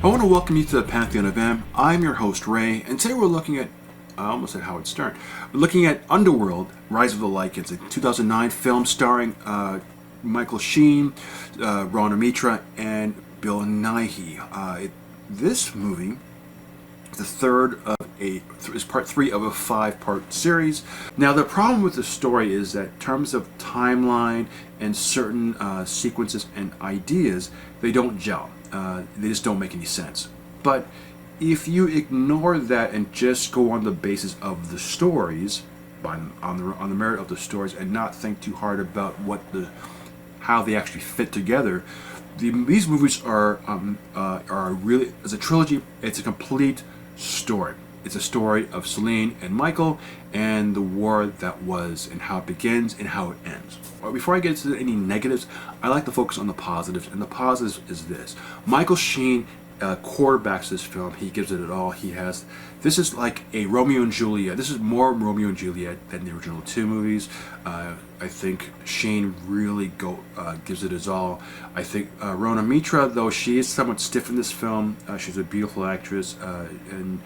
I want to welcome you to the Pantheon of M. I'm your host, Ray, and today we're looking at, I almost said Howard Stern, we're looking at Underworld, Rise of the Lycans, a 2009 film starring Michael Sheen, Ron Mitra, and Bill Nighy. This movie is part three of a five-part series. Now, the problem with the story is that in terms of timeline and certain sequences and ideas, they don't gel. They just don't make any sense. But if you ignore that and just go on the basis of the stories, on the merit of the stories, and not think too hard about how they actually fit together, these movies are really, as a trilogy, it's a complete story. It's a story of Celine and Michael and the war that was, and how it begins and how it ends. Well, before I get into any negatives, I like to focus on the positives, and the positives is this. Michael Sheen quarterbacks this film. He gives it all. This is like a Romeo and Juliet. This is more Romeo and Juliet than the original two movies. I think Sheen really gives it his all. I think Rona Mitra, though she is somewhat stiff in this film, she's a beautiful actress, and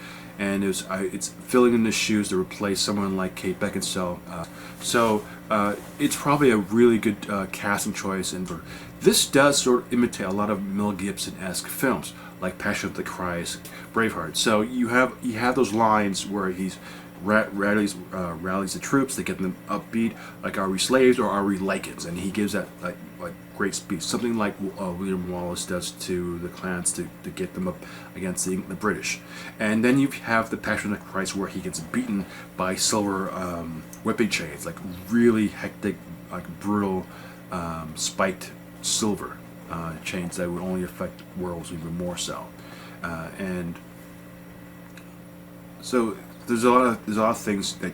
it's filling in the shoes to replace someone like Kate Beckinsale. So it's probably a really good casting choice, and this does sort of imitate a lot of Mel Gibson-esque films, like Passion of the Christ, Braveheart. So you have those lines where he's rallies the troops to get them upbeat, like "Are we slaves or are we Lycans?" And he gives that like great speech, something like William Wallace does to the clans to get them up against the British. And then you have the Passion of the Christ, where he gets beaten by silver whipping chains, like really hectic, like brutal, spiked silver chains that would only affect werewolves even more so. And so there's a lot of things that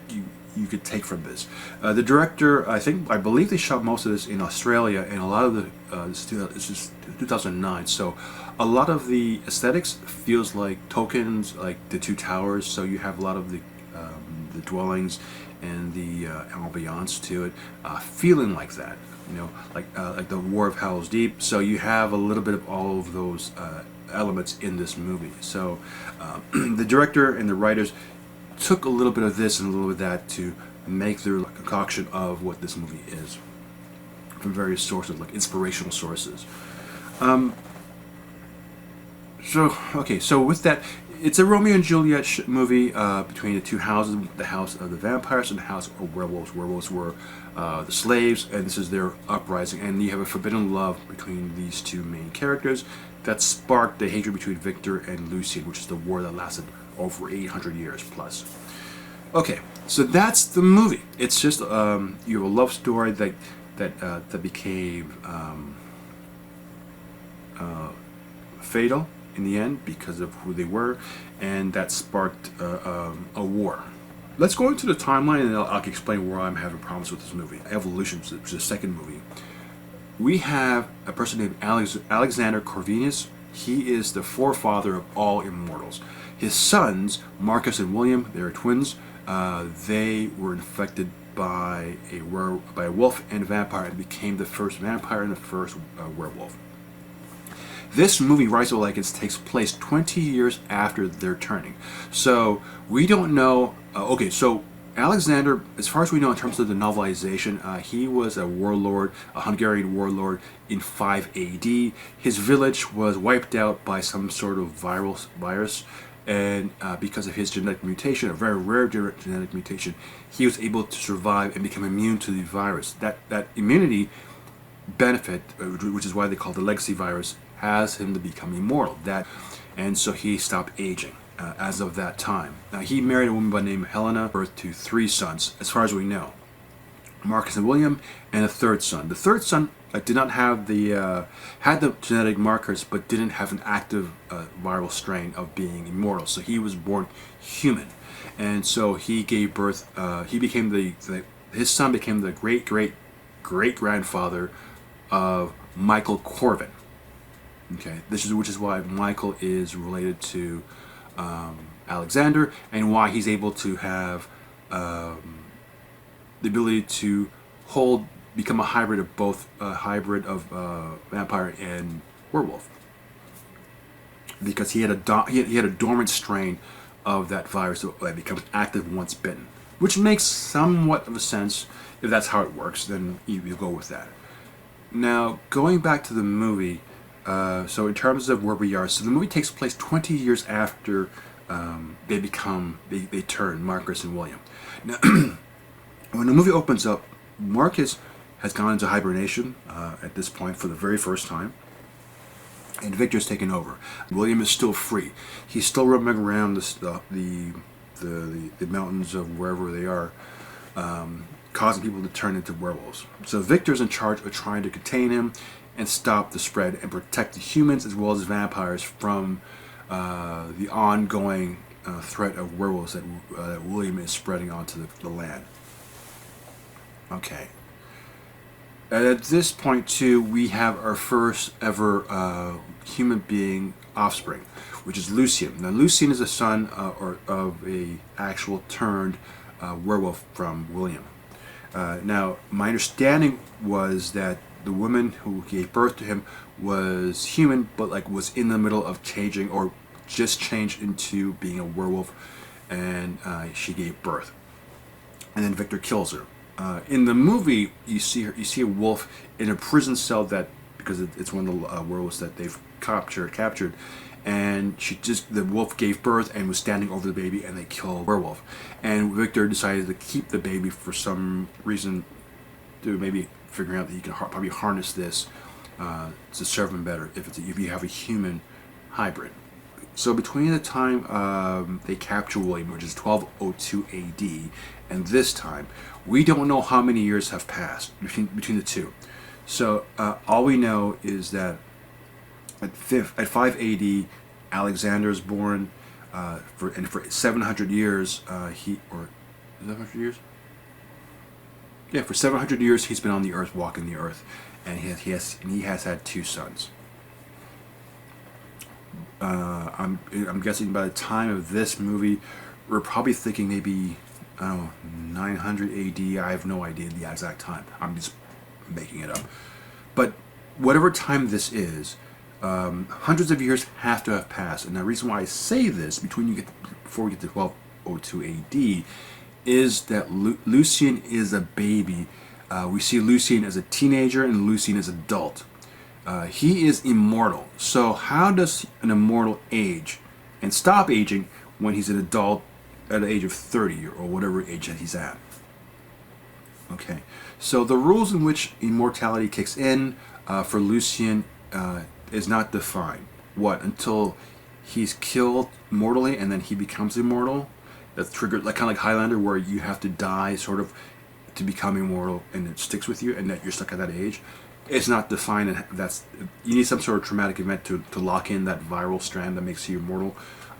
you could take from this. The director, I believe they shot most of this in Australia, and a lot of this is 2009. So a lot of the aesthetics feels like Tolkien's, like the Two Towers. So you have a lot of the dwellings and the ambiance to it, feeling like that. You know, like the War of Howl's Deep. So you have a little bit of all of those elements in this movie. So the director and the writers took a little bit of this and a little bit of that to make their concoction of what this movie is from various sources, like inspirational sources. So with that, it's a Romeo and Juliet movie between the two houses, the house of the vampires and the house of werewolves. Werewolves were the slaves, and this is their uprising. And you have a forbidden love between these two main characters that sparked the hatred between Victor and Lucian, which is the war that lasted over 800 years plus. Okay, so that's the movie. It's just you have a love story that became fatal in the end because of who they were, and that sparked a war. Let's go into the timeline, and I'll explain where I'm having problems with this movie. Evolution, which is the second movie. We have a person named Alexander Corvinus. He is the forefather of all immortals. His sons, Marcus and William, they're twins. They were infected by a wolf and a vampire, and became the first vampire and the first werewolf. This movie, Rise of the Lycans, takes place 20 years after their turning. So we don't know. So Alexander, as far as we know in terms of the novelization, he was a warlord, a Hungarian warlord in 5 AD. His village was wiped out by some sort of virus, and because of his genetic mutation, a very rare genetic mutation, he was able to survive and become immune to the virus. That immunity benefit, which is why they call it the legacy virus, has him to become immortal. And so he stopped aging. As of that time. Now, he married a woman by the name of Helena, birth to 3 sons, as far as we know. Marcus and William, and a third son. The third son did not have had the genetic markers, but didn't have an active viral strain of being immortal. So he was born human, and so he gave birth. His son became the great grandfather of Michael Corvin. Okay, which is why Michael is related to Alexander, and why he's able to have the ability to become a hybrid of both, vampire and werewolf. because he had a dormant strain of that virus that becomes active once bitten, which makes somewhat of a sense. If that's how it works, then you go with that. Now, going back to the movie, so in terms of where we are, so the movie takes place 20 years after they turn Marcus and William. Now, when the movie opens up, Marcus has gone into hibernation at this point for the very first time, and Victor's taken over. William is still free. He's still roaming around the mountains of wherever they are, causing people to turn into werewolves. So Victor's in charge of trying to contain him and stop the spread and protect the humans as well as vampires from the ongoing threat of werewolves that William is spreading onto the land. Okay. At this point, too, we have our first ever human being offspring, which is Lucian. Now, Lucian is a son of a actual turned werewolf from William. Now, my understanding was that the woman who gave birth to him was human, but was in the middle of changing or just changed into being a werewolf, and she gave birth. And then Victor kills her. In the movie, you see a wolf in a prison cell because it's one of the werewolves that they've captured, and the wolf gave birth and was standing over the baby, and they killed werewolf. And Victor decided to keep the baby for some reason, to maybe figuring out that he can probably harness this to serve him better if you have a human hybrid. So between the time they capture William, which is 1202 AD, and this time, we don't know how many years have passed between the two. So all we know is that at 5 AD, Alexander is born, for 700 years, is it 700 years? Yeah, for 700 years he's been on the earth, walking the earth, and he has had 2 sons. I'm guessing by the time of this movie, we're probably thinking maybe, I don't know, 900 AD. I have no idea the exact time. I'm just making it up. But whatever time this is, hundreds of years have to have passed. And the reason why I say this before we get to 1202 AD is that Lucian is a baby. We see Lucian as a teenager and Lucian as an adult. He is immortal. So how does an immortal age and stop aging when he's an adult at the age of 30 or whatever age that he's at? Okay, so the rules in which immortality kicks in for Lucian is not defined. Until he's killed mortally and then he becomes immortal? That's triggered, kind of like Highlander, where you have to die sort of to become immortal and it sticks with you and that you're stuck at that age. It's not defined, and you need some sort of traumatic event to lock in that viral strand that makes you immortal.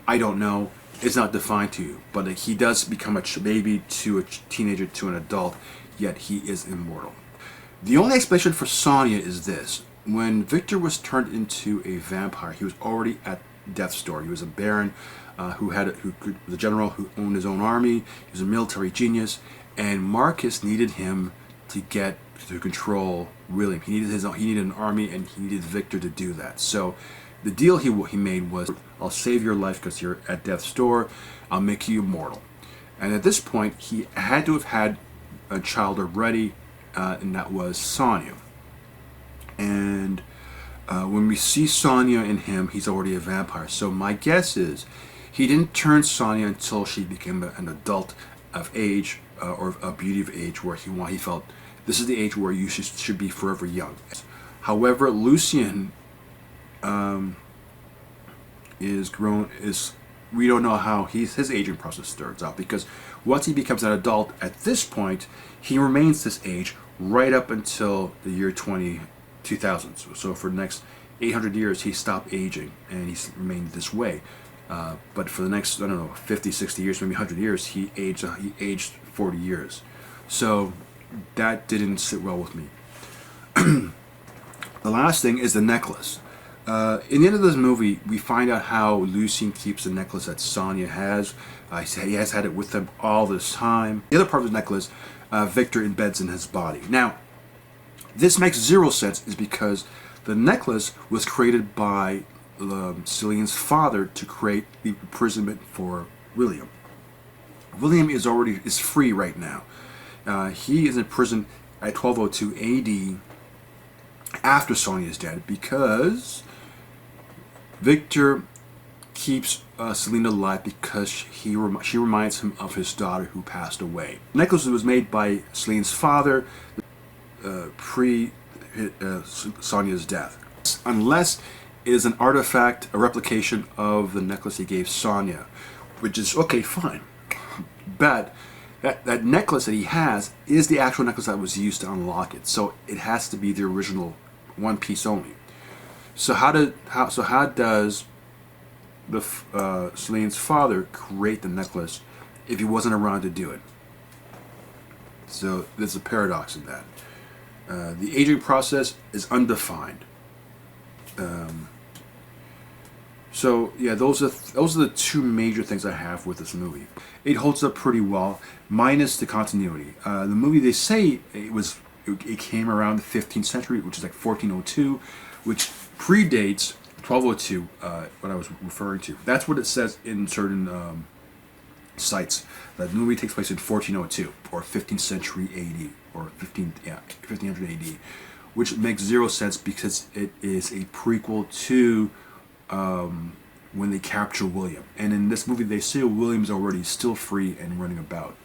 I don't know. It's not defined to you, but he does become a baby to a teenager to an adult, yet he is immortal. The only explanation for Sonya is this: when Victor was turned into a vampire, he was already at death's door. He was a baron the general who owned his own army. He was a military genius, and Marcus needed him to get to control William. He needed an army, and he needed Victor to do that. So the deal he made was, I'll save your life because you're at death's door. I'll make you immortal. And at this point, he had to have had a child already, and that was Sonya. And when we see Sonya in him, he's already a vampire. So my guess is he didn't turn Sonya until she became an adult of age, or a beauty of age, where he felt this is the age where you should be forever young. However, Lucian we don't know how his aging process starts out, because once he becomes an adult at this point, he remains this age right up until the year 2000. So for the next 800 years, he stopped aging and he's remained this way. But for the next, 50, 60 years, maybe 100 years, he aged 40 years. So that didn't sit well with me. The last thing is the necklace. In the end of this movie, we find out how Lucian keeps the necklace that Sonya has. He has had it with him all this time. The other part of the necklace, Victor embeds in his body. Now, this makes zero sense, is because the necklace was created by Celine's father to create the imprisonment for William. William is free right now. He is in prison at 1202 AD after Sonia is dead because Victor keeps Celine alive because she reminds him of his daughter who passed away. The necklace was made by Celine's father pre Sonia's death. Unless it is an artifact, a replication of the necklace he gave Sonia, which is okay, fine. But that necklace that he has is the actual necklace that was used to unlock it. So it has to be the original one piece only. So how does the Celine's father create the necklace if he wasn't around to do it? So there's a paradox in that. The aging process is undefined. So yeah, those are the two major things I have with this movie. It holds up pretty well, minus the continuity. The movie, they say it came around the 15th century, which is like 1402, which predates 1202. What I was referring to. That's what it says in certain sites. That the movie takes place in 1402 or 15th century AD or 1500 AD, which makes zero sense because it is a prequel to when they capture William. And in this movie, they say William's already still free and running about.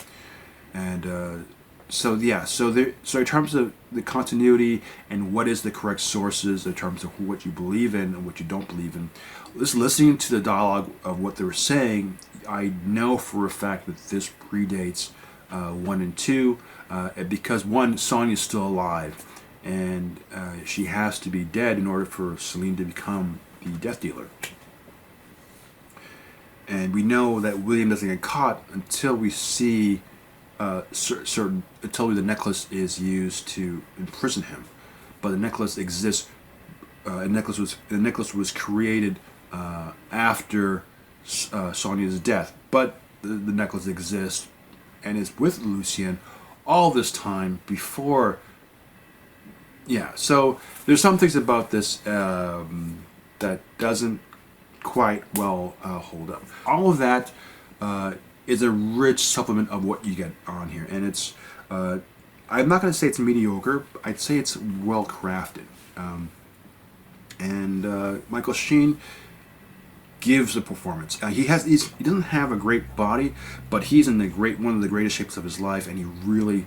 And so in terms of the continuity and what is the correct sources in terms of what you believe in and what you don't believe in, just listening to the dialogue of what they were saying, I know for a fact that this predates 1 and 2, because 1, Sonia's still alive, and she has to be dead in order for Celine to become the Death Dealer. And we know that William doesn't get caught until we see until the necklace is used to imprison him. But the necklace exists. The necklace was created after Sonia's death. But the necklace exists and is with Lucien all this time before. Yeah, so there's some things about this that doesn't quite well hold up. All of that is a rich supplement of what you get on here, and it's I'm not going to say it's mediocre. I'd say it's well crafted. And Michael Sheen gives a performance. He doesn't have a great body, but he's in one of the greatest shapes of his life, and he really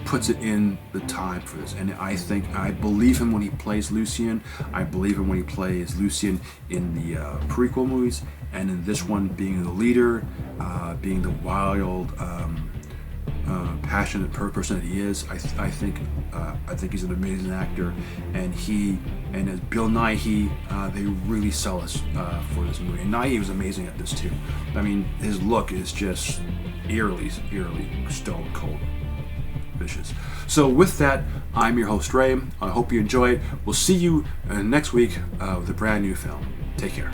puts it in the time for this. And I believe him when he plays Lucien. I believe him when he plays Lucien in the prequel movies, and in this one, being the leader, being the wild, passionate person that he is. I think he's an amazing actor, and as Bill Nighy, they really sell us for this movie. And Nighy was amazing at this too. I mean, his look is just eerily stone cold vicious. So with that, I'm your host Ray. I hope you enjoy it. We'll see you next week with a brand new film. Take care.